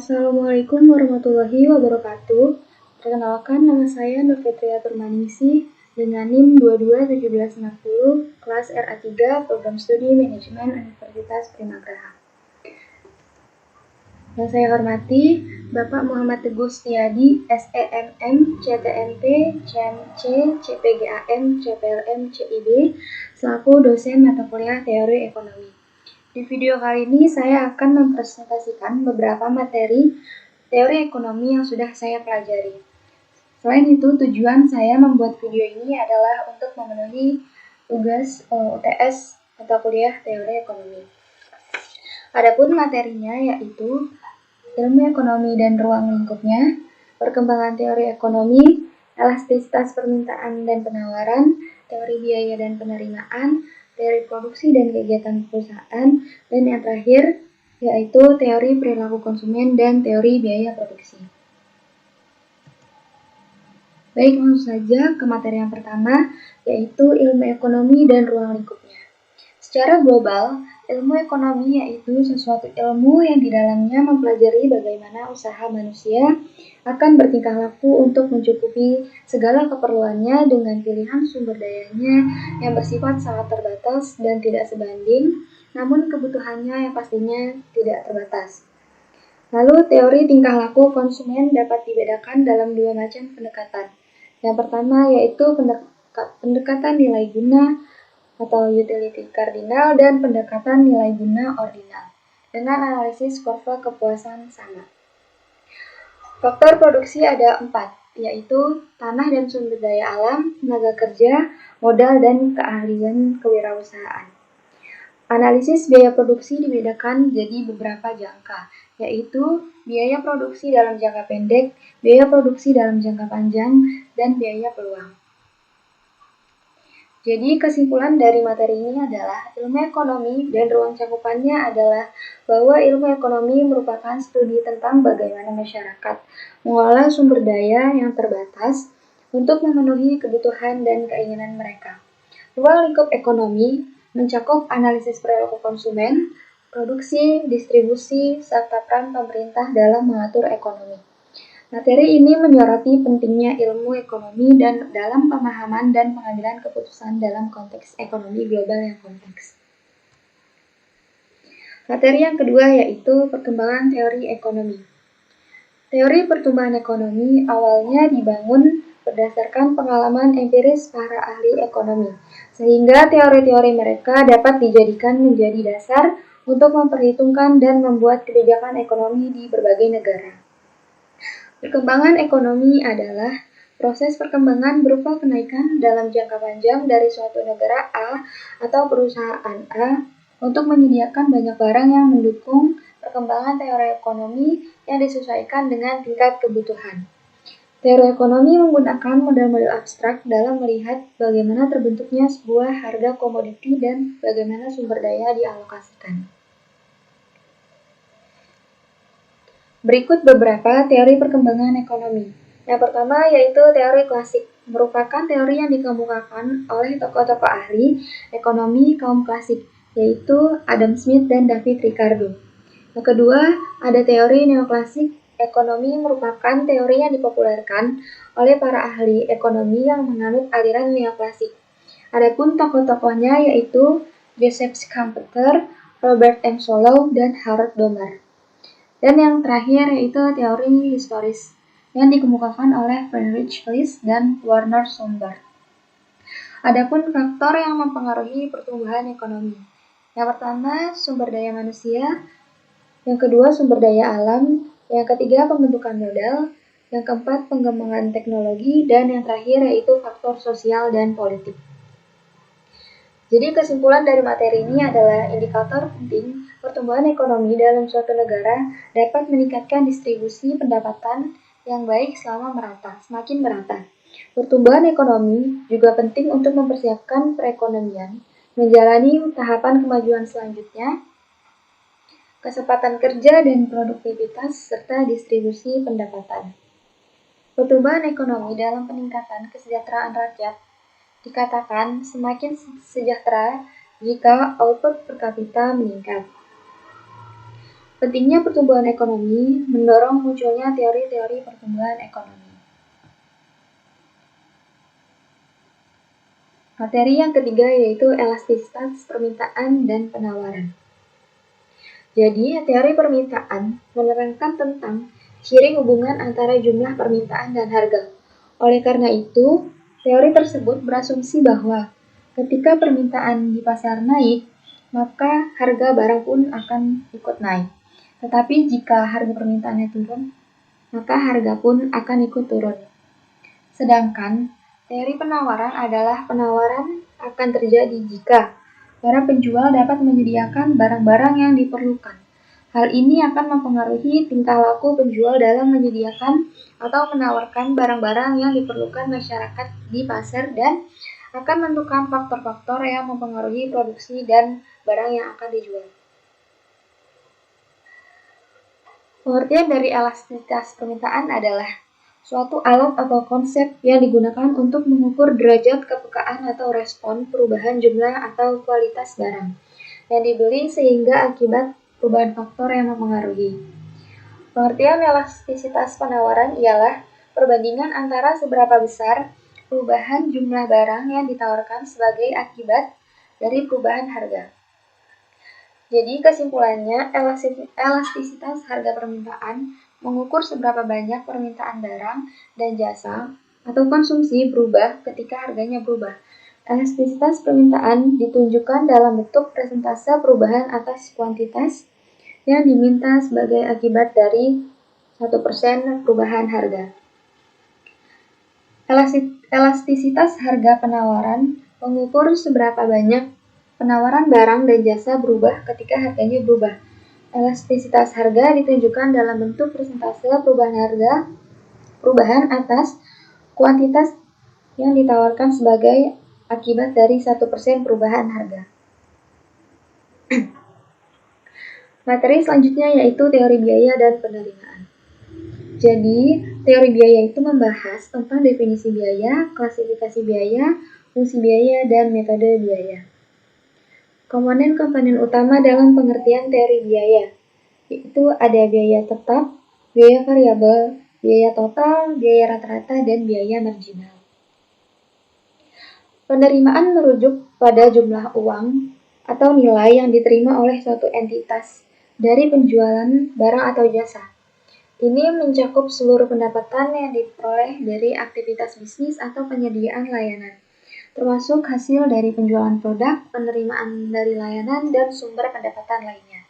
Assalamualaikum warahmatullahi wabarakatuh. Perkenalkan, nama saya Nur Fitria Turmaningsih dengan NIM 221760, kelas RA3, Program Studi Manajemen Universitas Primagraha. Yang saya hormati Bapak Muhammad Teguh Setiadi, SEMM, CTMP, CMC, CPGAM, CPLM, CIB, selaku dosen mata kuliah Teori Ekonomi. Di video kali ini saya akan mempresentasikan beberapa materi teori ekonomi yang sudah saya pelajari. Selain itu, tujuan saya membuat video ini adalah untuk memenuhi tugas UTS mata kuliah teori ekonomi. Adapun materinya yaitu ilmu ekonomi dan ruang lingkupnya, perkembangan teori ekonomi, elastisitas permintaan dan penawaran, teori biaya dan penerimaan, teori produksi dan kegiatan perusahaan, dan yang terakhir yaitu teori perilaku konsumen dan teori biaya produksi. Baik, langsung saja ke materi yang pertama, yaitu ilmu ekonomi dan ruang lingkupnya. Secara global, ilmu ekonomi yaitu sesuatu ilmu yang di dalamnya mempelajari bagaimana usaha manusia akan bertingkah laku untuk mencukupi segala keperluannya dengan pilihan sumber dayanya yang bersifat sangat terbatas dan tidak sebanding, namun kebutuhannya yang pastinya tidak terbatas. Lalu, teori tingkah laku konsumen dapat dibedakan dalam dua macam pendekatan. Yang pertama yaitu pendekatan nilai guna atau utility kardinal dan pendekatan nilai guna ordinal dengan analisis kurva kepuasan sama. Faktor produksi ada 4, yaitu tanah dan sumber daya alam, tenaga kerja, modal, dan keahlian kewirausahaan. Analisis biaya produksi dibedakan jadi beberapa jangka, yaitu biaya produksi dalam jangka pendek, biaya produksi dalam jangka panjang, dan biaya peluang. Jadi kesimpulan dari materi ini adalah ilmu ekonomi dan ruang cakupannya adalah bahwa ilmu ekonomi merupakan studi tentang bagaimana masyarakat mengolah sumber daya yang terbatas untuk memenuhi kebutuhan dan keinginan mereka. Ruang lingkup ekonomi mencakup analisis perilaku konsumen, produksi, distribusi, serta peran pemerintah dalam mengatur ekonomi. Materi ini menyoroti pentingnya ilmu ekonomi dan dalam pemahaman dan pengambilan keputusan dalam konteks ekonomi global yang kompleks. Materi yang kedua yaitu perkembangan teori ekonomi. Teori pertumbuhan ekonomi awalnya dibangun berdasarkan pengalaman empiris para ahli ekonomi, sehingga teori-teori mereka dapat dijadikan menjadi dasar untuk memperhitungkan dan membuat kebijakan ekonomi di berbagai negara. Perkembangan ekonomi adalah proses perkembangan berupa kenaikan dalam jangka panjang dari suatu negara A atau perusahaan A untuk menyediakan banyak barang yang mendukung perkembangan teori ekonomi yang disesuaikan dengan tingkat kebutuhan. Teori ekonomi menggunakan model-model abstrak dalam melihat bagaimana terbentuknya sebuah harga komoditi dan bagaimana sumber daya dialokasikan. Berikut beberapa teori perkembangan ekonomi. Yang pertama yaitu teori klasik, merupakan teori yang dikemukakan oleh tokoh-tokoh ahli ekonomi kaum klasik, yaitu Adam Smith dan David Ricardo. Yang kedua, ada teori neoklasik. Ekonomi merupakan teori yang dipopulerkan oleh para ahli ekonomi yang menganut aliran neoklasik. Adapun tokoh-tokohnya yaitu Joseph Schumpeter, Robert M. Solow, dan Harold Domar. Dan yang terakhir yaitu teori historis yang dikemukakan oleh Friedrich List dan Werner Sombart. Adapun faktor yang mempengaruhi pertumbuhan ekonomi. Yang pertama, sumber daya manusia. Yang kedua, sumber daya alam. Yang ketiga, pembentukan modal. Yang keempat, pengembangan teknologi. Dan yang terakhir yaitu faktor sosial dan politik. Jadi kesimpulan dari materi ini adalah indikator penting pertumbuhan ekonomi dalam suatu negara dapat meningkatkan distribusi pendapatan yang baik semakin merata. Pertumbuhan ekonomi juga penting untuk mempersiapkan perekonomian, menjalani tahapan kemajuan selanjutnya, kesempatan kerja dan produktivitas, serta distribusi pendapatan. Pertumbuhan ekonomi dalam peningkatan kesejahteraan rakyat dikatakan semakin sejahtera jika output per kapita meningkat. Pentingnya pertumbuhan ekonomi mendorong munculnya teori-teori pertumbuhan ekonomi. Materi yang ketiga yaitu elastisitas permintaan dan penawaran. Jadi, teori permintaan menerangkan tentang ciri hubungan antara jumlah permintaan dan harga. Oleh karena itu, teori tersebut berasumsi bahwa ketika permintaan di pasar naik, maka harga barang pun akan ikut naik. Tetapi jika harga permintaannya turun, maka harga pun akan ikut turun. Sedangkan teori penawaran adalah penawaran akan terjadi jika para penjual dapat menyediakan barang-barang yang diperlukan. Hal ini akan mempengaruhi tingkah laku penjual dalam menyediakan atau menawarkan barang-barang yang diperlukan masyarakat di pasar dan akan menentukan faktor-faktor yang mempengaruhi produksi dan barang yang akan dijual. Pengertian dari elastisitas permintaan adalah suatu alat atau konsep yang digunakan untuk mengukur derajat kepekaan atau respon perubahan jumlah atau kualitas barang yang dibeli sehingga akibat perubahan faktor yang mempengaruhi. Pengertian elastisitas penawaran ialah perbandingan antara seberapa besar perubahan jumlah barang yang ditawarkan sebagai akibat dari perubahan harga. Jadi kesimpulannya, elastisitas harga permintaan mengukur seberapa banyak permintaan barang dan jasa atau konsumsi berubah ketika harganya berubah. Elastisitas permintaan ditunjukkan dalam bentuk persentase perubahan atas kuantitas yang diminta sebagai akibat dari 1% perubahan harga. Elastisitas harga penawaran mengukur seberapa banyak penawaran barang dan jasa berubah ketika harganya berubah. Elastisitas harga ditunjukkan dalam bentuk persentase perubahan atas kuantitas yang ditawarkan sebagai akibat dari 1% perubahan harga. Materi selanjutnya yaitu teori biaya dan penerimaan. Jadi, teori biaya itu membahas tentang definisi biaya, klasifikasi biaya, fungsi biaya, dan metode biaya. Komponen-komponen utama dalam pengertian teori biaya, yaitu ada biaya tetap, biaya variabel, biaya total, biaya rata-rata, dan biaya marginal. Penerimaan merujuk pada jumlah uang atau nilai yang diterima oleh suatu entitas dari penjualan barang atau jasa. Ini mencakup seluruh pendapatan yang diperoleh dari aktivitas bisnis atau penyediaan layanan, termasuk hasil dari penjualan produk, penerimaan dari layanan, dan sumber pendapatan lainnya.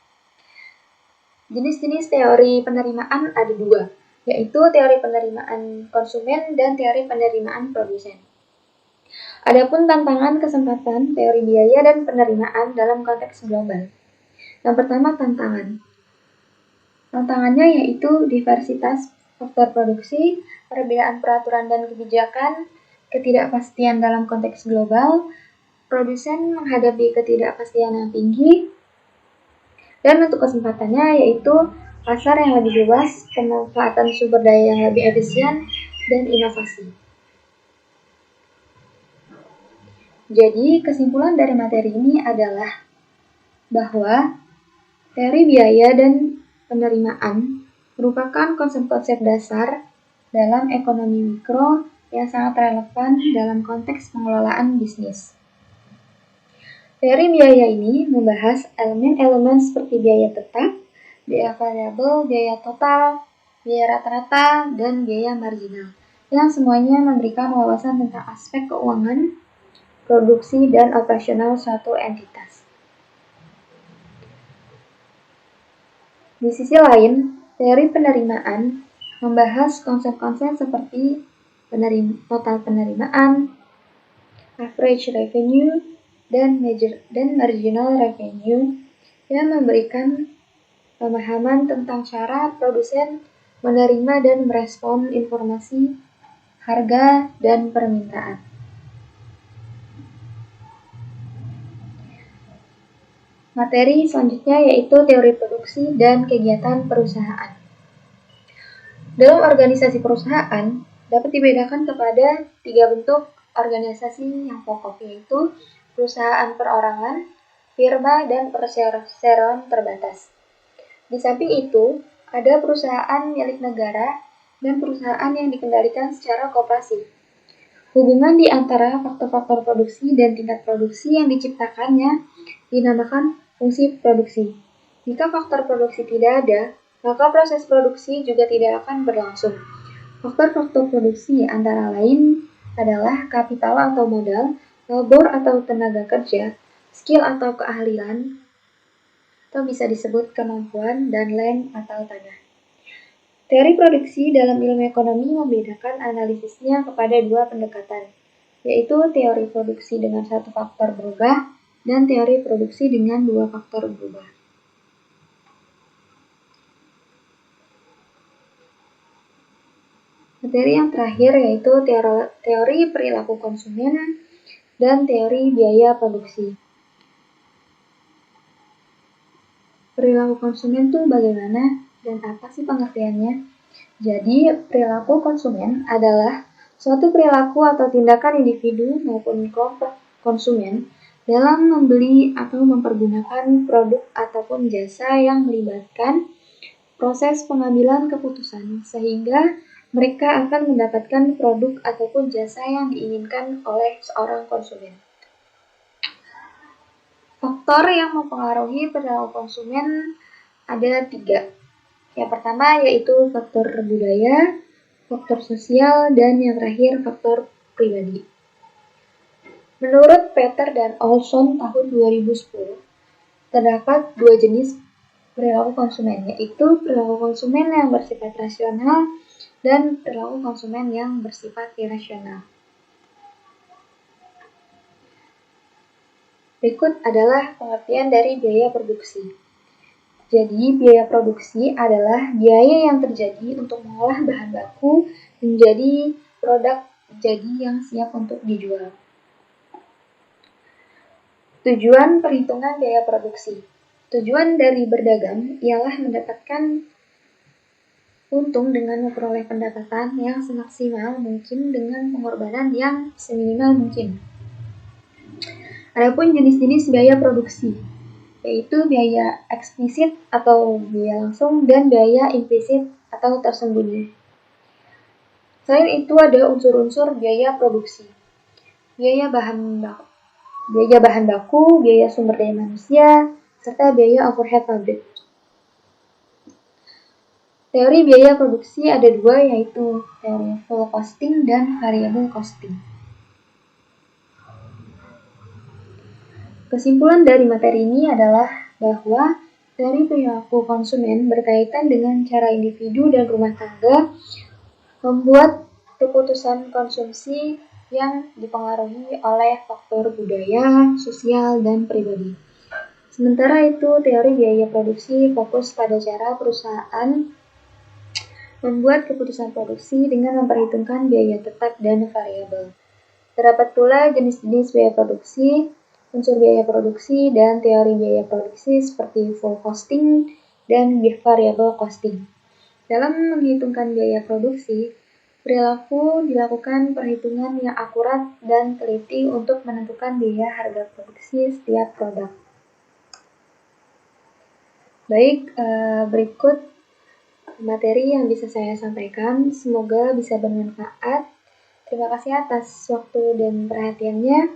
Jenis-jenis teori penerimaan ada dua, yaitu teori penerimaan konsumen dan teori penerimaan produsen. Adapun tantangan kesempatan teori biaya dan penerimaan dalam konteks global. Yang pertama tantangan. Tantangannya yaitu diversitas faktor produksi, perbedaan peraturan dan kebijakan, ketidakpastian dalam konteks global, produsen menghadapi ketidakpastian yang tinggi, dan untuk kesempatannya yaitu pasar yang lebih luas, pemanfaatan sumber daya yang lebih efisien, dan inovasi. Jadi, kesimpulan dari materi ini adalah bahwa teori biaya dan penerimaan merupakan konsep-konsep dasar dalam ekonomi mikro yang sangat relevan dalam konteks pengelolaan bisnis. Teori biaya ini membahas elemen-elemen seperti biaya tetap, biaya variabel, biaya total, biaya rata-rata, dan biaya marginal, yang semuanya memberikan wawasan tentang aspek keuangan, produksi, dan operasional suatu entitas. Di sisi lain, teori penerimaan membahas konsep-konsep seperti total penerimaan, average revenue, dan marginal revenue yang memberikan pemahaman tentang cara produsen menerima dan merespon informasi, harga, dan permintaan. Materi selanjutnya yaitu teori produksi dan kegiatan perusahaan. Dalam organisasi perusahaan dapat dibedakan kepada 3 bentuk organisasi yang pokok, yaitu perusahaan perorangan, firma, dan perseroan terbatas. Di samping itu, ada perusahaan milik negara dan perusahaan yang dikendalikan secara koperasi. Hubungan di antara faktor-faktor produksi dan tingkat produksi yang diciptakannya dinamakan fungsi produksi. Jika faktor produksi tidak ada, maka proses produksi juga tidak akan berlangsung. Faktor-faktor produksi antara lain adalah kapital atau modal, labor atau tenaga kerja, skill atau keahlian, atau bisa disebut kemampuan, dan land atau tanah. Teori produksi dalam ilmu ekonomi membedakan analisisnya kepada dua pendekatan, yaitu teori produksi dengan satu faktor berubah dan teori produksi dengan dua faktor berubah. Materi yang terakhir yaitu teori perilaku konsumen dan teori biaya produksi. Perilaku konsumen itu bagaimana dan apa sih pengertiannya? Jadi, perilaku konsumen adalah suatu perilaku atau tindakan individu maupun kelompok konsumen dalam membeli atau mempergunakan produk ataupun jasa yang melibatkan proses pengambilan keputusan sehingga mereka akan mendapatkan produk ataupun jasa yang diinginkan oleh seorang konsumen. Faktor yang mempengaruhi perilaku konsumen ada 3. Yang pertama yaitu faktor budaya, faktor sosial, dan yang terakhir faktor pribadi. Menurut Peter dan Olson tahun 2010, terdapat 2 jenis perilaku konsumen, yaitu perilaku konsumen yang bersifat rasional dan perilaku konsumen yang bersifat irasional. Berikut adalah pengertian dari biaya produksi. Jadi, biaya produksi adalah biaya yang terjadi untuk mengolah bahan baku menjadi produk jadi yang siap untuk dijual. Tujuan perhitungan biaya produksi. Tujuan dari berdagang ialah mendapatkan untung dengan memperoleh pendapatan yang semaksimal mungkin dengan pengorbanan yang seminimal mungkin. Adapun jenis-jenis biaya produksi, yaitu biaya eksplisit atau biaya langsung dan biaya implisit atau tersembunyi. Selain itu ada unsur-unsur biaya produksi, biaya bahan baku, biaya sumber daya manusia, serta biaya overhead pabrik. Teori biaya produksi ada 2, yaitu teori full costing dan variable costing. Kesimpulan dari materi ini adalah bahwa teori perilaku konsumen berkaitan dengan cara individu dan rumah tangga membuat keputusan konsumsi yang dipengaruhi oleh faktor budaya, sosial, dan pribadi. Sementara itu, teori biaya produksi fokus pada cara perusahaan membuat keputusan produksi dengan memperhitungkan biaya tetap dan variabel. Terdapat pula jenis-jenis biaya produksi, unsur biaya produksi, dan teori biaya produksi seperti full costing dan variable costing. Dalam menghitungkan biaya produksi, perilaku dilakukan perhitungan yang akurat dan teliti untuk menentukan biaya harga produksi setiap produk. Baik, berikut materi yang bisa saya sampaikan. Semoga bisa bermanfaat. Terima kasih atas waktu dan perhatiannya.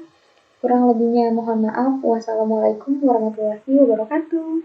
Kurang lebihnya mohon maaf. Wassalamualaikum warahmatullahi wabarakatuh.